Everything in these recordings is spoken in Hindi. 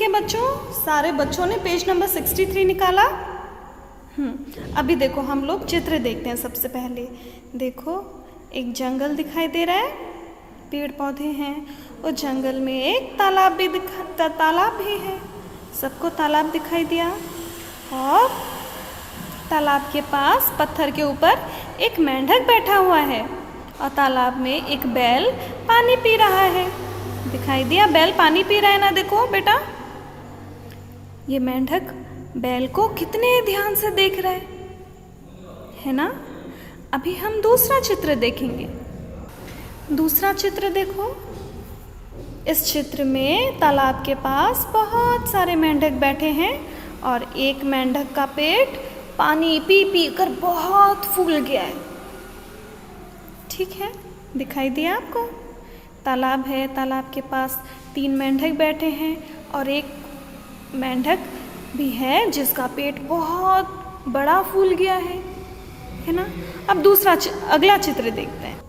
है बच्चों, सारे बच्चों ने पेज नंबर 63 निकाला। अभी देखो हम लोग चित्र देखते हैं। सबसे पहले देखो एक जंगल दिखाई दे रहा है, पेड़ पौधे हैं और जंगल में एक तालाब भी है। सबको तालाब दिखाई दिया और तालाब के पास पत्थर के ऊपर एक मेंढक बैठा हुआ है और तालाब में एक बैल पानी पी रहा है। दिखाई दिया, बैल पानी पी रहा है ना। देखो बेटा, ये मेंढक बैल को कितने ध्यान से देख रहा है ना। अभी हम दूसरा चित्र देखेंगे। दूसरा चित्र देखो। इस चित्र में तालाब के पास बहुत सारे मेंढक बैठे हैं और एक मेंढक का पेट पानी पी पी कर बहुत फूल गया है। ठीक है, दिखाई दिया आपको। तालाब है, तालाब के पास 3 मेंढक बैठे हैं और एक मेंढक भी है जिसका पेट बहुत बड़ा फूल गया है ना। अब अगला चित्र देखते हैं।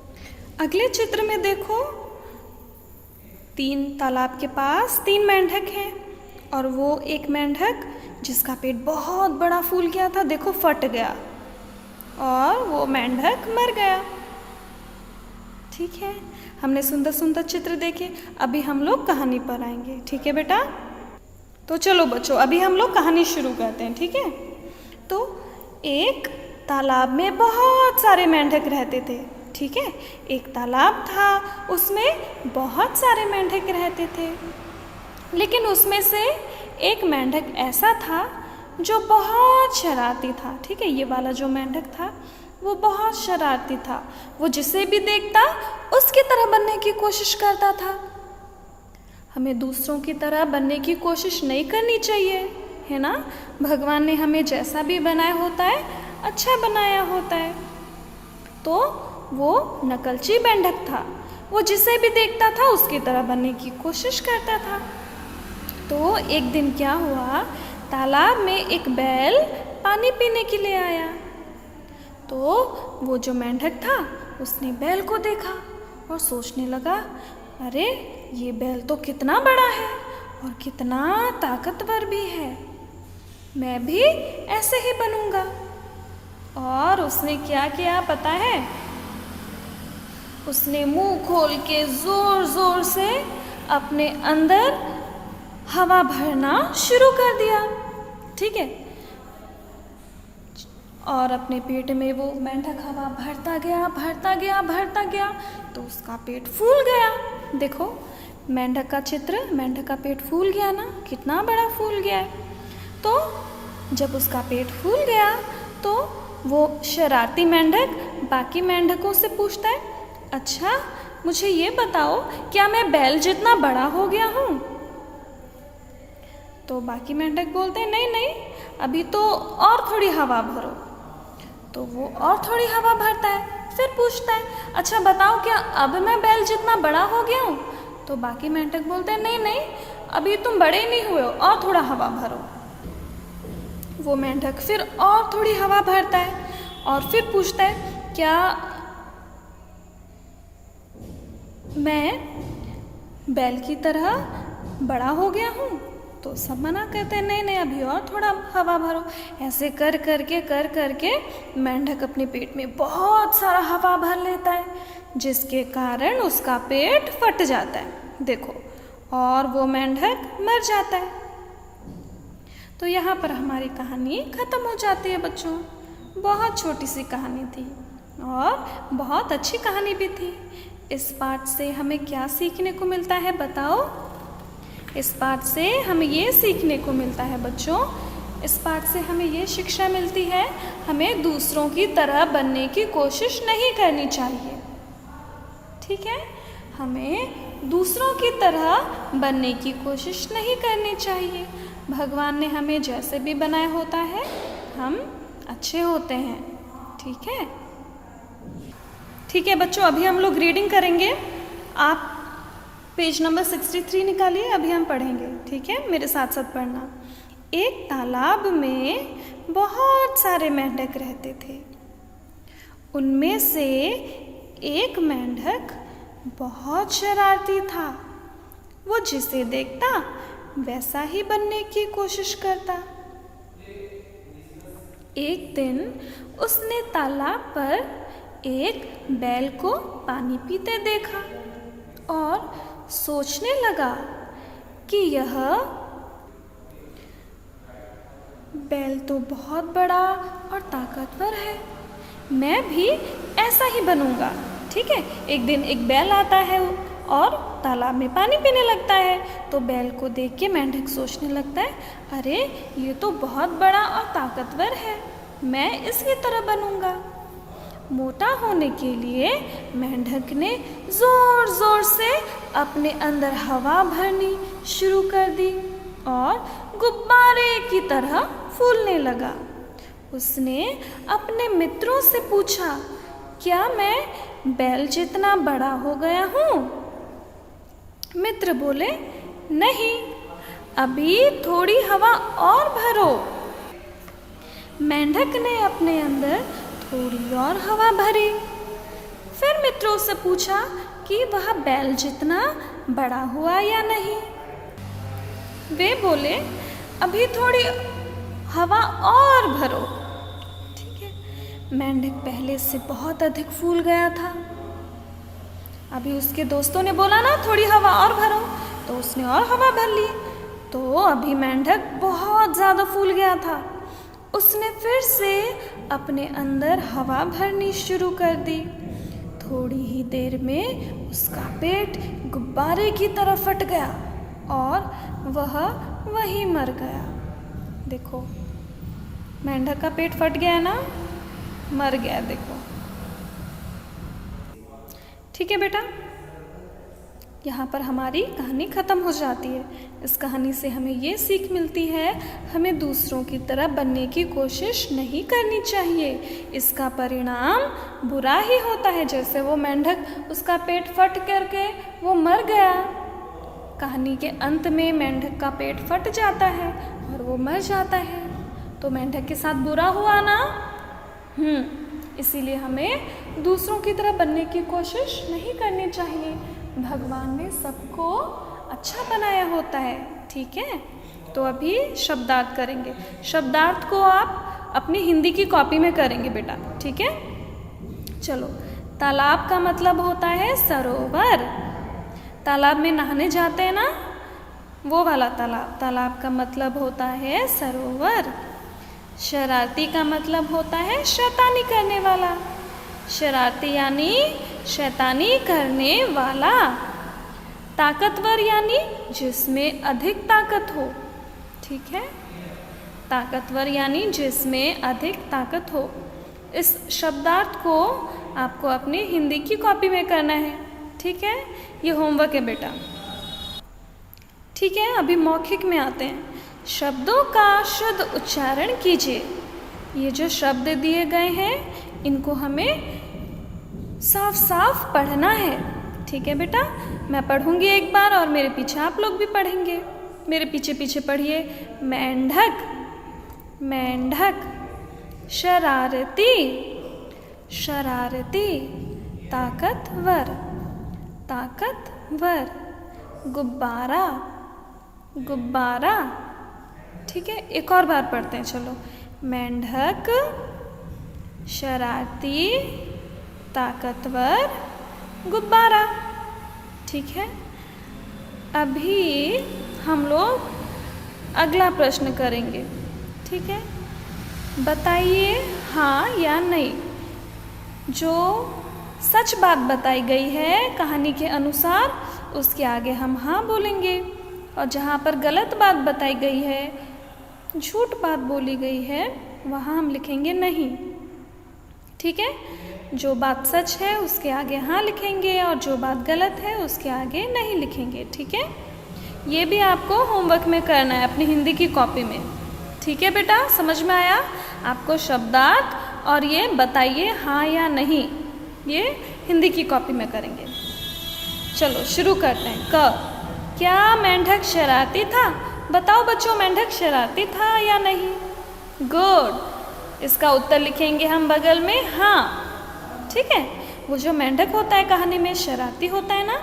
अगले चित्र में देखो, 3 तालाब के पास 3 मेंढक हैं और वो एक मेंढक जिसका पेट बहुत बड़ा फूल गया था, देखो फट गया और वो मेंढक मर गया। ठीक है, हमने सुंदर सुंदर चित्र देखे। अभी हम लोग कहानी पर आएंगे। ठीक है बेटा, तो चलो बच्चों अभी हम लोग कहानी शुरू करते हैं। ठीक है, तो एक तालाब में बहुत सारे मेंढक रहते थे। ठीक है, एक तालाब था, उसमें बहुत सारे मेंढक रहते थे, लेकिन उसमें से एक मेंढक ऐसा था जो बहुत शरारती था। ठीक है, ये वाला जो मेंढक था वो बहुत शरारती था। वो जिसे भी देखता उसकी तरह बनने की कोशिश करता था। हमें दूसरों की तरह बनने की कोशिश नहीं करनी चाहिए, है ना। भगवान ने हमें जैसा भी बनाया होता है अच्छा बनाया होता है। तो वो नकलची मेंढक था, वो जिसे भी देखता था उसकी तरह बनने की कोशिश करता था। तो एक दिन क्या हुआ, तालाब में एक बैल पानी पीने के लिए आया। तो वो जो मेंढक था उसने बैल को देखा और सोचने लगा, अरे ये बैल तो कितना बड़ा है और कितना ताकतवर भी है, मैं भी ऐसे ही बनूंगा। और उसने क्या किया पता है, उसने मुंह खोल के जोर जोर से अपने अंदर हवा भरना शुरू कर दिया। ठीक है, और अपने पेट में वो मेंढक हवा भरता गया भरता गया भरता गया, तो उसका पेट फूल गया। देखो मेंढक का चित्र, मेंढक का पेट फूल गया ना, कितना बड़ा फूल गया है। तो जब उसका पेट फूल गया तो वो शरारती मेंढक बाकी मेंढकों से पूछता है, अच्छा मुझे ये बताओ क्या मैं बैल जितना बड़ा हो गया हूँ। तो बाकी मेंढक बोलते हैं, नहीं नहीं अभी तो और थोड़ी हवा भरो। तो वो और थोड़ी हवा भरता है, फिर पूछता है, अच्छा बताओ क्या अब मैं बैल जितना बड़ा हो गया हूँ। तो बाकी मेंढक बोलते हैं, नहीं नहीं अभी तुम बड़े नहीं हुए हो, और थोड़ा हवा भरो। वो मेंढक फिर और थोड़ी हवा भरता है और फिर पूछता है, क्या मैं बैल की तरह बड़ा हो गया हूँ। तो सब मना करते हैं, नहीं नहीं अभी और थोड़ा हवा भरो। ऐसे कर करके मेंढक अपने पेट में बहुत सारा हवा भर लेता है, जिसके कारण उसका पेट फट जाता है। देखो, और वो मेंढक मर जाता है। तो यहाँ पर हमारी कहानी खत्म हो जाती है बच्चों। बहुत छोटी सी कहानी थी और बहुत अच्छी कहानी भी थी। इस पाठ से हमें क्या सीखने को मिलता है बताओ। इस पाठ से हमें ये सीखने को मिलता है बच्चों, इस पाठ से हमें ये शिक्षा मिलती है, हमें दूसरों की तरह बनने की कोशिश नहीं करनी चाहिए। ठीक है, हमें दूसरों की तरह बनने की कोशिश नहीं करनी चाहिए। भगवान ने हमें जैसे भी बनाया होता है हम अच्छे होते हैं। ठीक है, ठीक है बच्चों, अभी हम लोग रीडिंग करेंगे। आप पेज नंबर 63 निकालिए, अभी हम पढ़ेंगे। ठीक है, मेरे साथ साथ पढ़ना। एक तालाब में बहुत सारे मेंढक रहते थे। उनमें से एक मेंढक बहुत शरारती था। वो जिसे देखता वैसा ही बनने की कोशिश करता। एक दिन उसने तालाब पर एक बैल को पानी पीते देखा और सोचने लगा कि यह बैल तो बहुत बड़ा और ताकतवर है, मैं भी ऐसा ही बनूंगा। ठीक है, एक दिन एक बैल आता है और तालाब में पानी पीने लगता है। तो बैल को देख के मेंढक सोचने लगता है, अरे ये तो बहुत बड़ा और ताकतवर है, मैं इसकी तरह बनूंगा। मोटा होने के लिए मेंढक ने ज़ोर ज़ोर से अपने अंदर हवा भरनी शुरू कर दी और गुब्बारे की तरह फूलने लगा। उसने अपने मित्रों से पूछा, क्या मैं बैल जितना बड़ा हो गया हूँ? मित्र बोले, नहीं, अभी थोड़ी हवा और भरो। मेंढक ने अपने अंदर थोड़ी और हवा भरी। फिर मित्रों से पूछा कि वह बैल जितना बड़ा हुआ या नहीं। वे बोले, अभी थोड़ी हवा और भरो। ठीक है, मेंढक पहले से बहुत अधिक फूल गया था। अभी उसके दोस्तों ने बोला ना थोड़ी हवा और भरो, तो उसने और हवा भर ली। तो अभी मेंढक बहुत ज़्यादा फूल गया था। उसने फिर से अपने अंदर हवा भरनी शुरू कर दी। थोड़ी ही देर में उसका पेट गुब्बारे की तरह फट गया और वह वहीं मर गया। देखो, मेंढक का पेट फट गया ना, मर गया। देखो, ठीक है बेटा, यहाँ पर हमारी कहानी ख़त्म हो जाती है। इस कहानी से हमें ये सीख मिलती है, हमें दूसरों की तरह बनने की कोशिश नहीं करनी चाहिए। इसका परिणाम बुरा ही होता है। जैसे वो मेंढक, उसका पेट फट करके वो मर गया। कहानी के अंत में मेंढक का पेट फट जाता है और वो मर जाता है। तो मेंढक के साथ बुरा हुआ ना। इसीलिए हमें दूसरों की तरह बनने की कोशिश नहीं करनी चाहिए। भगवान ने सबको अच्छा बनाया होता है। ठीक है, तो अभी शब्दार्थ करेंगे। शब्दार्थ को आप अपनी हिंदी की कॉपी में करेंगे बेटा। ठीक है, चलो। तालाब का मतलब होता है सरोवर। तालाब में नहाने जाते हैं ना, वो वाला तालाब। तालाब का मतलब होता है सरोवर। शरारती का मतलब होता है शैतानी करने वाला। शरारती यानी शैतानी करने वाला। ताकतवर यानी जिसमें अधिक ताकत हो। ठीक है, ताकतवर यानी जिसमें अधिक ताकत हो। इस शब्दार्थ को आपको अपनी हिंदी की कॉपी में करना है। ठीक है, ये होमवर्क है बेटा। ठीक है, अभी मौखिक में आते हैं। शब्दों का शुद्ध उच्चारण कीजिए। ये जो शब्द दिए गए हैं, इनको हमें साफ साफ पढ़ना है। ठीक है बेटा, मैं पढ़ूंगी एक बार और मेरे पीछे आप लोग भी पढ़ेंगे। मेरे पीछे पीछे पढ़िए। मेंढक, मेंढक। शरारती, शरारती। ताकतवर, ताकतवर। गुब्बारा, गुब्बारा। ठीक है, एक और बार पढ़ते हैं, चलो। मेंढक, शरारती, ताकतवर, गुब्बारा। ठीक है, अभी हम लोग अगला प्रश्न करेंगे। ठीक है, बताइए हाँ या नहीं। जो सच बात बताई गई है कहानी के अनुसार, उसके आगे हम हाँ बोलेंगे, और जहाँ पर गलत बात बताई गई है, झूठ बात बोली गई है, वहाँ हम लिखेंगे नहीं। ठीक है, जो बात सच है उसके आगे हाँ लिखेंगे और जो बात गलत है उसके आगे नहीं लिखेंगे। ठीक है, ये भी आपको होमवर्क में करना है अपनी हिंदी की कॉपी में। ठीक है बेटा, समझ में आया? आपको शब्दार्थ और ये बताइए हाँ या नहीं, ये हिंदी की कॉपी में करेंगे। चलो शुरू करते हैं। क, क्या मेंढक शरारती था? बताओ बच्चों, मेंढक शरारती था या नहीं? गुड, इसका उत्तर लिखेंगे हम बगल में हाँ। ठीक है, वो जो मेंढक होता है कहानी में शरारती होता है ना,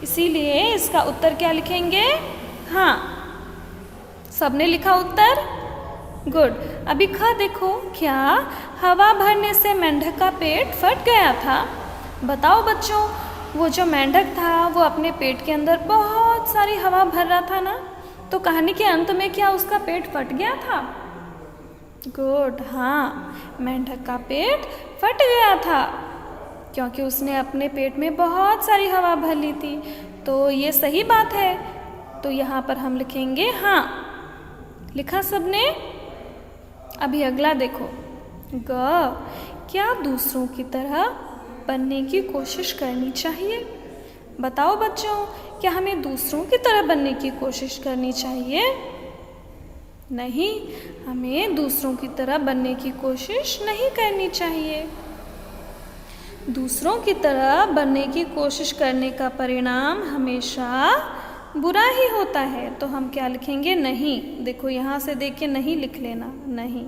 इसीलिए इसका उत्तर क्या लिखेंगे? हाँ। सबने लिखा उत्तर? गुड। अभी ख देखो, क्या हवा भरने से मेंढक का पेट फट गया था? बताओ बच्चों, वो जो मेंढक था वो अपने पेट के अंदर बहुत सारी हवा भर रहा था ना, तो कहानी के अंत में क्या उसका पेट फट गया था? गुड, हाँ, मेंढक का पेट फट गया था क्योंकि उसने अपने पेट में बहुत सारी हवा भर ली थी। तो ये सही बात है, तो यहाँ पर हम लिखेंगे हाँ। लिखा सबने? अभी अगला देखो, ग, क्या दूसरों की तरह बनने की कोशिश करनी चाहिए? बताओ बच्चों, क्या हमें दूसरों की तरह बनने की कोशिश करनी चाहिए? नहीं, हमें दूसरों की तरह बनने की कोशिश नहीं करनी चाहिए। दूसरों की तरह बनने की कोशिश करने का परिणाम हमेशा बुरा ही होता है। तो हम क्या लिखेंगे? नहीं। देखो यहाँ से देख के नहीं लिख लेना, नहीं।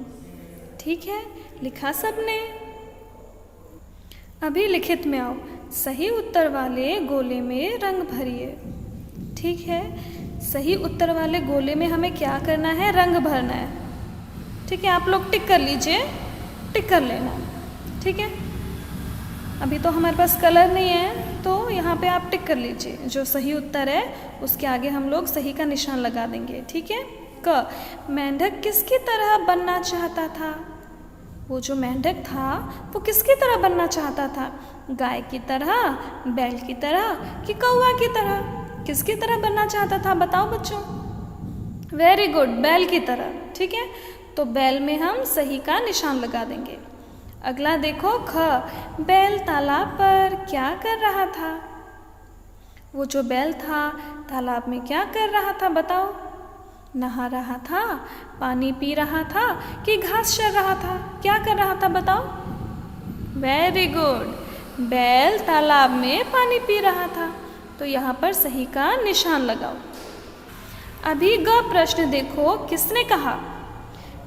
ठीक है, लिखा सबने? अभी लिखित में आओ, सही उत्तर वाले गोले में रंग भरिए। ठीक है, सही उत्तर वाले गोले में हमें क्या करना है? रंग भरना है। ठीक है, आप लोग टिक कर लीजिए, टिक कर लेना। ठीक है, अभी तो हमारे पास कलर नहीं है, तो यहाँ पे आप टिक कर लीजिए। जो सही उत्तर है उसके आगे हम लोग सही का निशान लगा देंगे। ठीक है। क, मेंढक किसकी तरह बनना चाहता था? वो जो मेंढक था वो किसकी तरह बनना चाहता था? गाय की तरह, बैल की तरह कि कौवा की तरह? किसकी तरह बनना चाहता था? बताओ बच्चों। वेरी गुड, बैल की तरह। ठीक है, तो बैल में हम सही का निशान लगा देंगे। अगला देखो, ख, बैल तालाब पर क्या कर रहा था? वो जो बैल था तालाब में क्या कर रहा था? बताओ। नहा रहा था, पानी पी रहा था कि घास चर रहा था? क्या कर रहा था? बताओ। वेरी गुड, बैल तालाब में पानी पी रहा था, तो यहाँ पर सही का निशान लगाओ। अभी ग प्रश्न देखो, किसने कहा?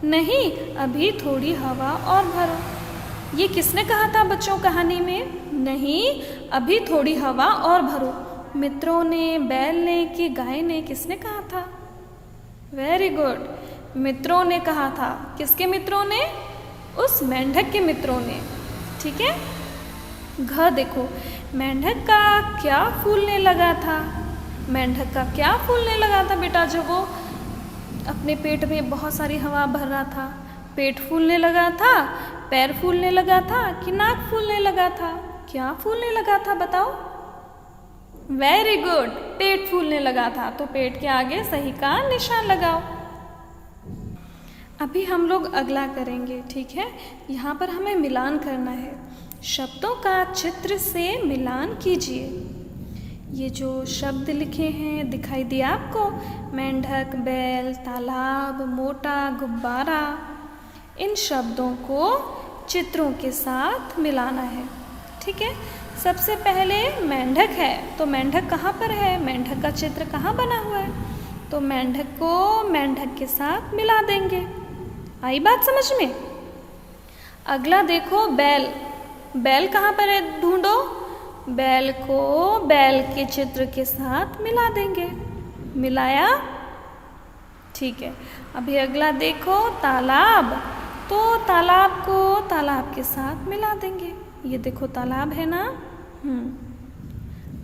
नहीं, अभी थोड़ी हवा और भरो। ये किसने कहा था बच्चों कहानी में? नहीं, अभी थोड़ी हवा और भरो। मित्रों ने, बैल ने कि गाय ने? किसने कहा था? वेरी गुड, मित्रों ने कहा था। किसके मित्रों ने? उस मेंढक के मित्रों ने। ठीक है। घ देखो, मेंढक का क्या फूलने लगा था? मेंढक का क्या फूलने लगा था बेटा? जब वो अपने पेट में बहुत सारी हवा भर रहा था, पेट फूलने लगा था, पैर फूलने लगा था कि नाक फूलने लगा था? क्या फूलने लगा था? बताओ। वेरी गुड, पेट फूलने लगा था, तो पेट के आगे सही का निशान लगाओ। अभी हम लोग अगला करेंगे। ठीक है, यहाँ पर हमें मिलान करना है। शब्दों का चित्र से मिलान कीजिए। ये जो शब्द लिखे हैं दिखाई दिया आपको? मेंढक, बैल, तालाब, मोटा, गुब्बारा। इन शब्दों को चित्रों के साथ मिलाना है। ठीक है, सबसे पहले मेंढक है, तो मेंढक कहाँ पर है? मेंढक का चित्र कहाँ बना हुआ है? तो मेंढक को मेंढक के साथ मिला देंगे। आई बात समझ में? अगला देखो, बैल। बैल कहाँ पर है? ढूंढो। बैल को बैल के चित्र के साथ मिला देंगे। मिलाया? ठीक है। अभी अगला देखो, तालाब। तो तालाब को तालाब के साथ मिला देंगे। ये देखो तालाब है ना?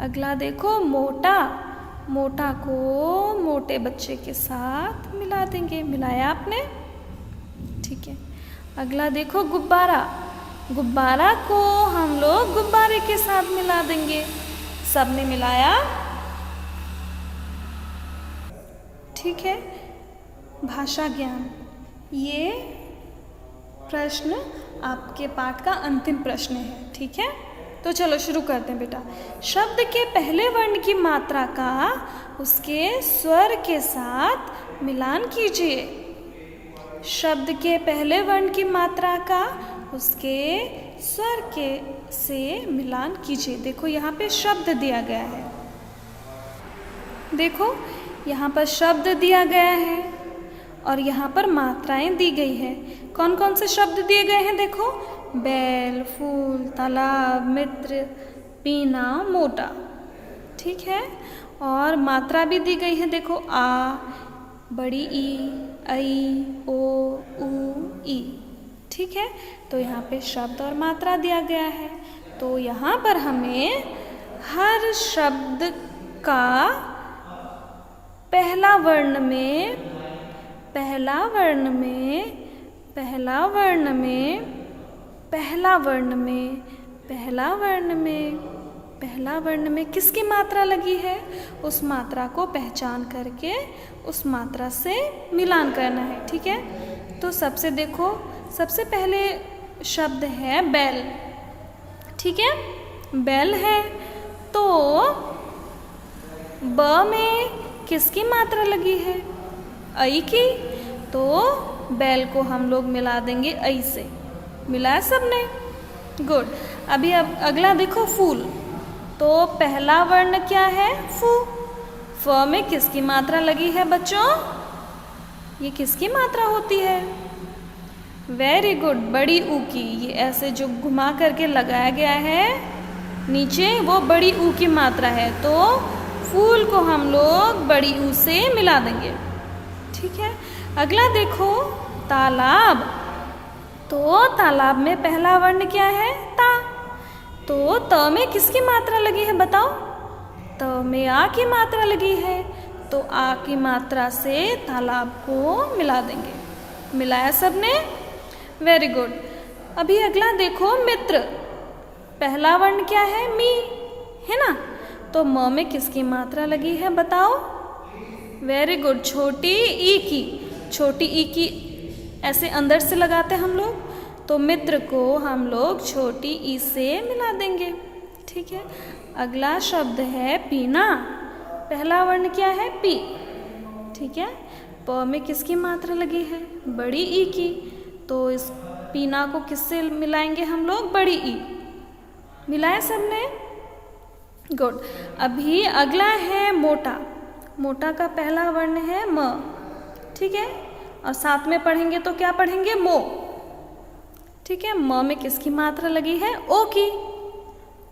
अगला देखो, मोटा। मोटा को मोटे बच्चे के साथ मिला देंगे। मिलाया आपने? ठीक है। अगला देखो, गुब्बारा। गुब्बारा को हम लोग गुब्बारे के साथ मिला देंगे। सबने मिलाया? ठीक है। भाषा ज्ञान, ये प्रश्न आपके पाठ का अंतिम प्रश्न है। ठीक है, तो चलो शुरू करते हैं बेटा। शब्द के पहले वर्ण की मात्रा का उसके स्वर के साथ मिलान कीजिए। शब्द के पहले वर्ण की मात्रा का उसके स्वर के से मिलान कीजिए। देखो यहाँ पे शब्द दिया गया है। देखो यहाँ पर शब्द दिया गया है और यहाँ पर मात्राएं दी गई है। कौन कौन से शब्द दिए गए हैं? देखो, बैल, फूल, तालाब, मित्र, पीना, मोटा। ठीक है, और मात्रा भी दी गई है। देखो, आ, बड़ी ई, ऐ, ओ, ऊ, ई। ठीक है, तो यहाँ पे शब्द और मात्रा दिया गया है। तो यहाँ पर हमें हर शब्द का पहला वर्ण में पहला वर्ण में पहला वर्ण में पहला वर्ण में पहला वर्ण में पहला वर्ण में किसकी मात्रा लगी है उस मात्रा को पहचान करके उस मात्रा से मिलान करना है। ठीक है, तो सबसे देखो, सबसे पहले शब्द है बैल। ठीक है, बैल है, तो ब में किसकी मात्रा लगी है ऐ की, तो बैल को हम लोग मिला देंगे ऐ से। मिलाया सबने? गुड। अभी अब अगला देखो फूल, तो पहला वर्ण क्या है फू। फ में किसकी मात्रा लगी है बच्चों? ये किसकी मात्रा होती है? वेरी गुड, बड़ी ऊ की। ये ऐसे जो घुमा करके लगाया गया है नीचे, वो बड़ी ऊ की मात्रा है, तो फूल को हम लोग बड़ी ऊ से मिला देंगे। ठीक है, अगला देखो तालाब, तो तालाब में पहला वर्ण क्या है ता, तो त में किसकी मात्रा लगी है बताओ? त में आ की मात्रा लगी है, तो आ की मात्रा से तालाब को मिला देंगे। मिलाया सबने? Very good. अभी अगला देखो मित्र, पहला वर्ण क्या है मी, है ना, तो म में किसकी मात्रा लगी है बताओ? वेरी गुड, छोटी ई की। छोटी ई की ऐसे अंदर से लगाते हम लोग, तो मित्र को हम लोग छोटी ई से मिला देंगे। ठीक है, अगला शब्द है पीना, पहला वर्ण क्या है पी। ठीक है, प में किसकी मात्रा लगी है बड़ी ई की, तो इस पीना को किससे मिलाएंगे हम लोग? बड़ी ई। मिलाया सबने? गुड। अभी अगला है मोटा, मोटा का पहला वर्ण है म। ठीक है, और साथ में पढ़ेंगे तो क्या पढ़ेंगे? मो। ठीक है, म में किसकी मात्रा लगी है? ओ की,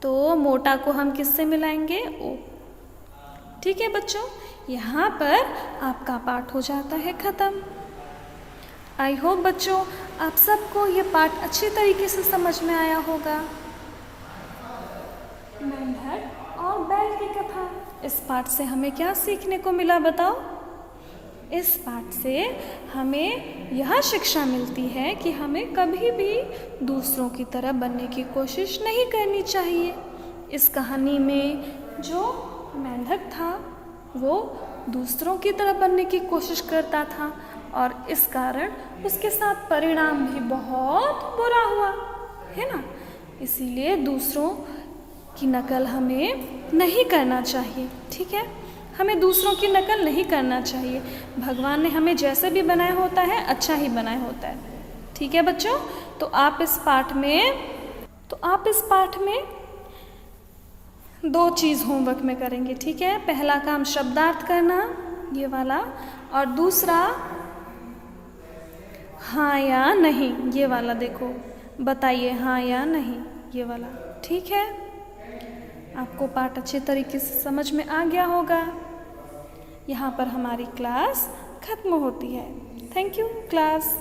तो मोटा को हम किससे मिलाएंगे? ओ। ठीक है बच्चों, यहाँ पर आपका पाठ हो जाता है खत्म। आई होप बच्चों आप सबको ये पाठ अच्छी तरीके से समझ में आया होगा। मेंढक और बैल की कथा, इस पाठ से हमें क्या सीखने को मिला बताओ? इस पाठ से हमें यह शिक्षा मिलती है कि हमें कभी भी दूसरों की तरह बनने की कोशिश नहीं करनी चाहिए। इस कहानी में जो मेंढक था वो दूसरों की तरह बनने की कोशिश करता था, और इस कारण उसके साथ परिणाम भी बहुत बुरा हुआ, है ना। इसीलिए दूसरों की नकल हमें नहीं करना चाहिए। ठीक है, हमें दूसरों की नकल नहीं करना चाहिए। भगवान ने हमें जैसे भी बनाया होता है अच्छा ही बनाया होता है। ठीक है बच्चों, तो आप इस पाठ में दो चीज़ होमवर्क में करेंगे। ठीक है, पहला काम शब्दार्थ करना, ये वाला, और दूसरा हाँ या नहीं, ये वाला। देखो बताइए हाँ या नहीं, ये वाला। ठीक है, आपको पाठ अच्छे तरीके से समझ में आ गया होगा। यहाँ पर हमारी क्लास खत्म होती है। Thank you class.